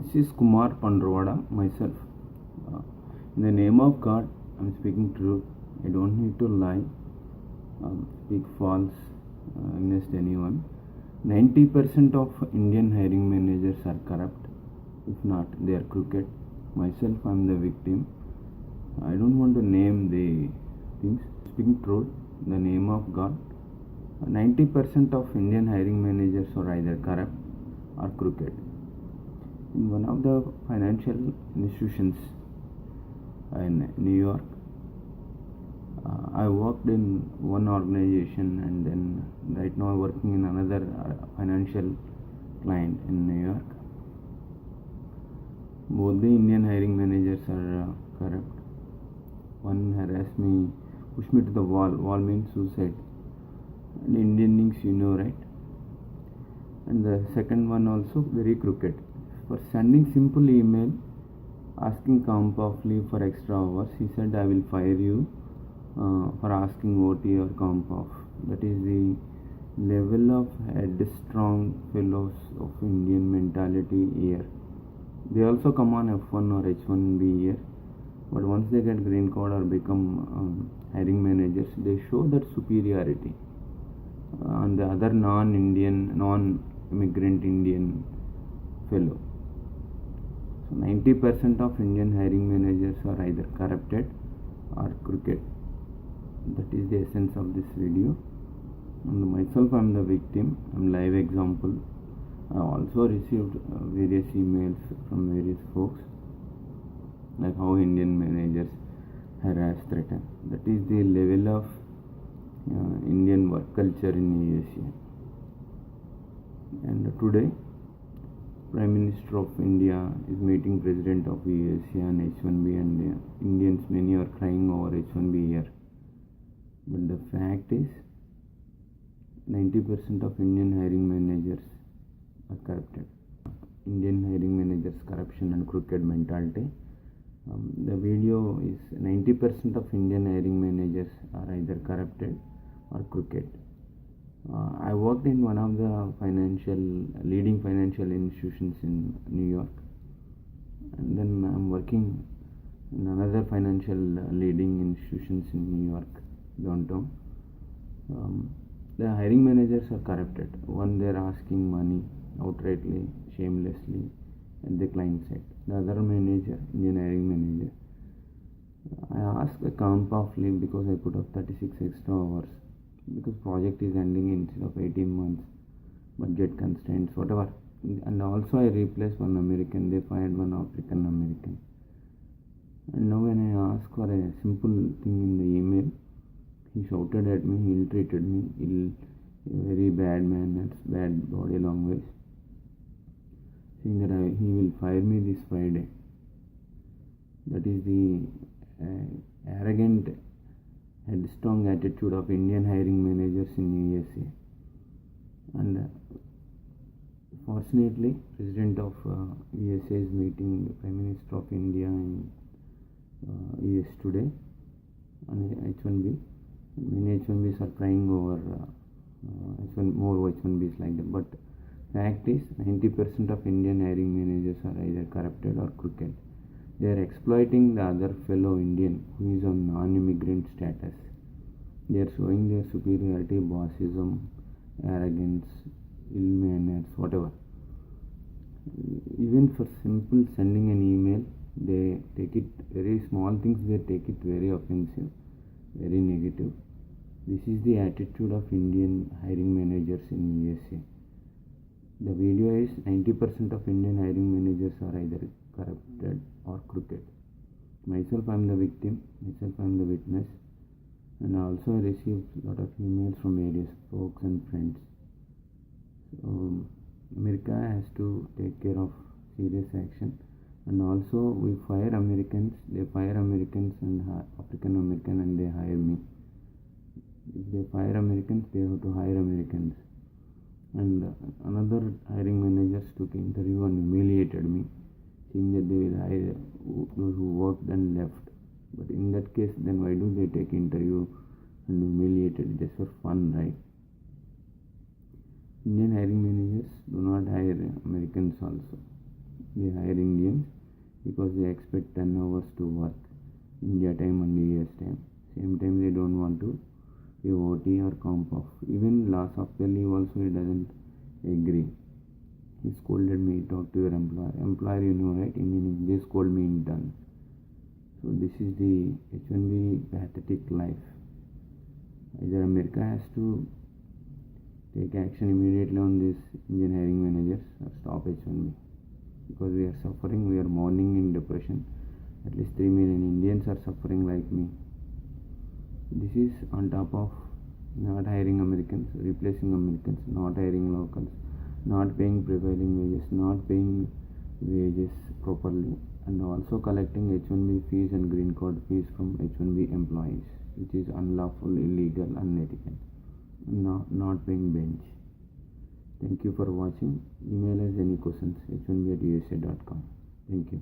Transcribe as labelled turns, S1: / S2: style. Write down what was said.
S1: This is Kumar myself. In the name of God, I'm speaking truth. I don't need to lie, speak false against anyone. 90% of Indian hiring managers are corrupt. If not, they are crooked. Myself, I'm the victim. I don't want to name the things. Speaking truth, in the name of God, 90% of Indian hiring managers are either corrupt or crooked. In one of the financial institutions in New York, I worked in one organization, and then right now I'm working in another financial client in New York. Both the Indian hiring managers are corrupt. One harassed me, pushed me to the wall. Wall means suicide. And Indian things, you know, right? And the second one also very crooked. For sending simple email asking comp of leave for extra hours, he said, I will fire you for asking OT or comp off. That is the level of headstrong fellows of Indian mentality here. They also come on F1 or H1B here, but once they get green card or become hiring managers, they show that superiority on the other non-immigrant Indian fellow. So 90% of Indian hiring managers are either corrupted or crooked. That is the essence of this video. And myself, I'm the victim. I'm live example. I also received various emails from various folks, like how Indian managers harass, threaten. That is the level of Indian work culture in U.S.C. And today, Prime Minister of India is meeting President of U.S.C. on H1B, and Indians many are crying over H1B here. But the fact is, 90% of Indian hiring managers are corrupted. Indian hiring managers' corruption and crooked mentality. The video is 90% of Indian hiring managers are either corrupted or crooked. I worked in one of the leading financial institutions in New York, and then I'm working in another financial leading institutions in New York downtown. The hiring managers are corrupted. One, they're asking money outrightly, shamelessly at the client side. The other manager, Indian hiring manager, I asked a comp of leave because I put up 36 extra hours because project is ending instead of 18 months, budget constraints, whatever. And also I replaced one American. They fired one African American. And now when I asked for a simple thing in the email, he shouted at me, he ill-treated me, very bad manners, bad body language, saying that he will fire me this Friday. That is the arrogant, headstrong attitude of Indian hiring managers in U.S.A. And fortunately, President of U.S.A. is meeting the Prime Minister of India in U.S. today on H1B. Many H1Bs are crying over more H1Bs like that. But fact is, 90% of Indian hiring managers are either corrupted or crooked. They are exploiting the other fellow Indian who is on non-immigrant status. They are showing their superiority, bossism, arrogance, ill manners, whatever. Even for simple sending an email, they take it very small things. They take it very offensive, very negative. This is the attitude of Indian hiring managers in U.S.A. The video is 90% of Indian hiring managers are either corrupted or crooked. Myself, I'm the victim. Myself, I'm the witness. And I also received a lot of emails from various folks and friends. So, America has to take care of serious action. And also, we fire Americans. They fire Americans and African American, and they hire me. If they fire Americans, they have to hire Americans. And another hiring managers took interview and humiliated me, saying that they will hire those who worked and left. But in that case, then why do they take interview and humiliate it just for fun, right? Indian hiring managers do not hire Americans also. They hire Indians because they expect 10 hours to work India time and US time. Same time they don't want to pay OT or comp off. Even loss of pay leave also he doesn't agree. He scolded me, talk to your employer. Employer, you know, right? They scold me in turn. So this is the H1B pathetic life. Either America has to take action immediately on these Indian hiring managers or stop H1B, because we are suffering, we are mourning in depression. At least 3 million Indians are suffering like me. This is on top of not hiring Americans, replacing Americans, not hiring locals, not paying prevailing wages, not paying wages properly, and also collecting H1B fees and green card fees from H1B employees, which is unlawful, illegal, unethical. Not paying bench. Thank you for watching. Email us any questions h1b@usa.com. Thank you.